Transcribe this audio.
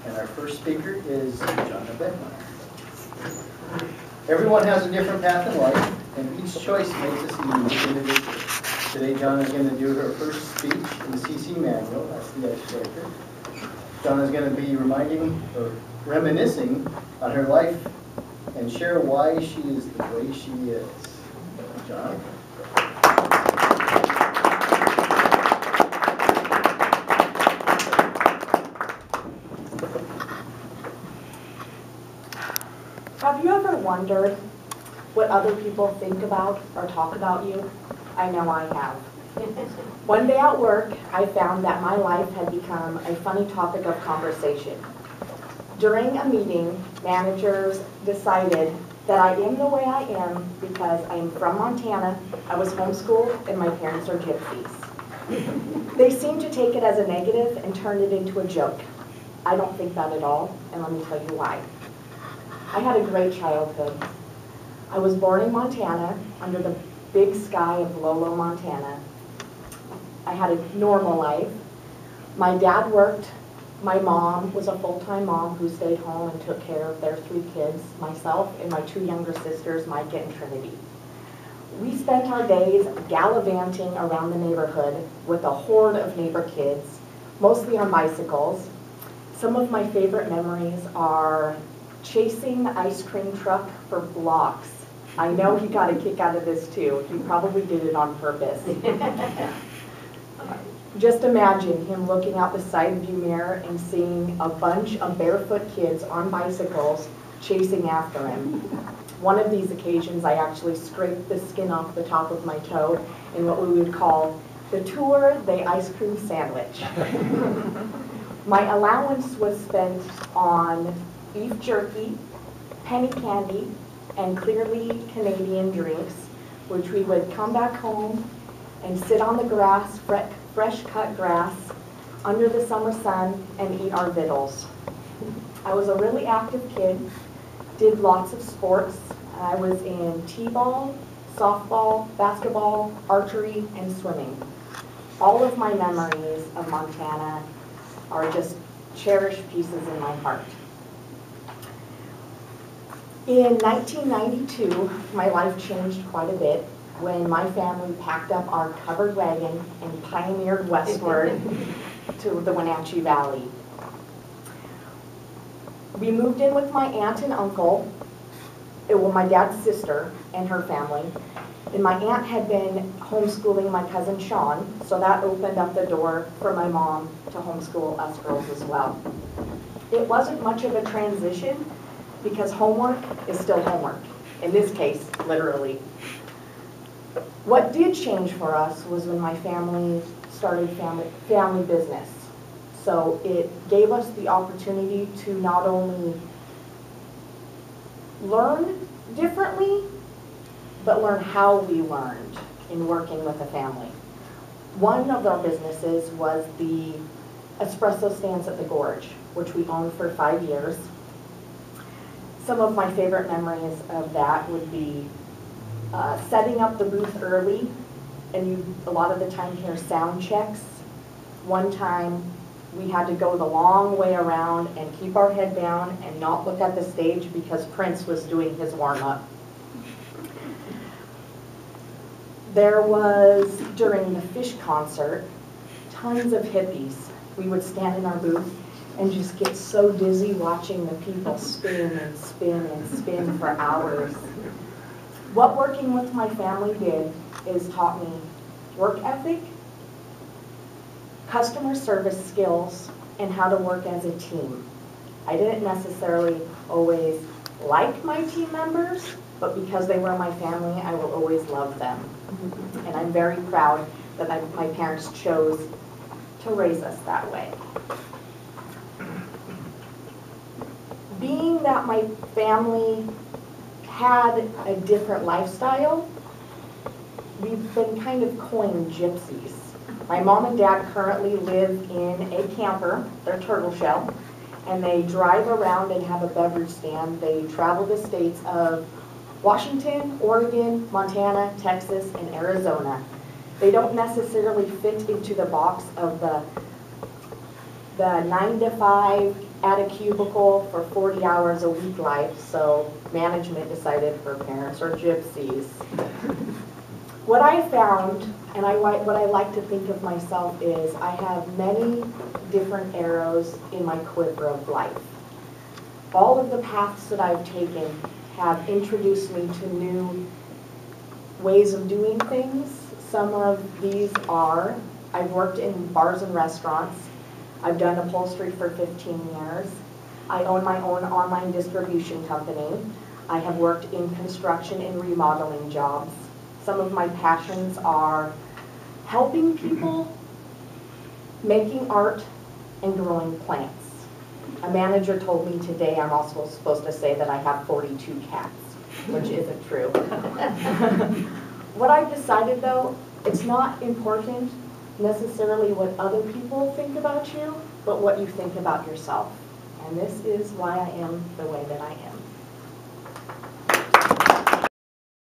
And our first speaker is Johnna Ice Breaker. Everyone has a different path in life, and each choice makes us a unique individual. Today, Johnna is going to do her first speech in the CC manual. That's the Ice Breaker. Johnna is going to be reminiscing on her life and share why she is the way she is. Johnna? Have you ever wondered what other people think about or talk about you? I know I have. One day at work, I found that my life had become a funny topic of conversation. During a meeting, managers decided that I am the way I am because I am from Montana, I was homeschooled, and my parents are gypsies. They seemed to take it as a negative and turned it into a joke. I don't think that at all, and let me tell you why. I had a great childhood. I was born in Montana under the big sky of Lolo, Montana. I had a normal life. My dad worked. My mom was a full-time mom who stayed home and took care of their 3 kids, myself and my 2 younger sisters, Micah and Trinity. We spent our days gallivanting around the neighborhood with a horde of neighbor kids, mostly on bicycles. Some of my favorite memories are chasing the ice cream truck for blocks. I know he got a kick out of this too. He probably did it on purpose. Just imagine him looking out the side view mirror and seeing a bunch of barefoot kids on bicycles chasing after him. One of these occasions, I actually scraped the skin off the top of my toe in what we would call the tour de ice cream sandwich. My allowance was spent on beef jerky, penny candy, and clearly Canadian drinks, which we would come back home and sit on the grass, fresh cut grass, under the summer sun, and eat our victuals. I was a really active kid, did lots of sports. I was in t-ball, softball, basketball, archery, and swimming. All of my memories of Montana are just cherished pieces in my heart. In 1992, my life changed quite a bit when my family packed up our covered wagon and pioneered westward to the Wenatchee Valley. We moved in with my aunt and uncle, my dad's sister and her family, and my aunt had been homeschooling my cousin Sean, so that opened up the door for my mom to homeschool us girls as well. It wasn't much of a transition, because homework is still homework. In this case, literally. What did change for us was when my family started family business. So it gave us the opportunity to not only learn differently, but learn how we learned in working with a family. One of our businesses was the espresso stands at the Gorge, which we owned for 5 years. Some of my favorite memories of that would be setting up the booth early, and you a lot of the time hear sound checks. One time we had to go the long way around and keep our head down and not look at the stage because Prince was doing his warm-up. There was, during the Fish concert, tons of hippies. We would stand in our booth and just get so dizzy watching the people spin and spin and spin for hours. What working with my family did is taught me work ethic, customer service skills, and how to work as a team. I didn't necessarily always like my team members, but because they were my family, I will always love them. And I'm very proud that my parents chose to raise us that way. Being that my family had a different lifestyle, we've been kind of coined gypsies. My mom and dad currently live in a camper, they're turtle shell, and they drive around and have a beverage stand. They travel the states of Washington, Oregon, Montana, Texas, and Arizona. They don't necessarily fit into the box of the 9-to-5 at a cubicle for 40 hours a week life, so management decided her parents are gypsies. What I found, and what I like to think of myself is, I have many different arrows in my quiver of life. All of the paths that I've taken have introduced me to new ways of doing things. Some of these are, I've worked in bars and restaurants. I've done upholstery for 15 years. I own my own online distribution company. I have worked in construction and remodeling jobs. Some of my passions are helping people, making art, and growing plants. A manager told me today I'm also supposed to say that I have 42 cats, which isn't true. What I've decided though, it's not important necessarily what other people think about you, but what you think about yourself. And this is why I am the way that I am.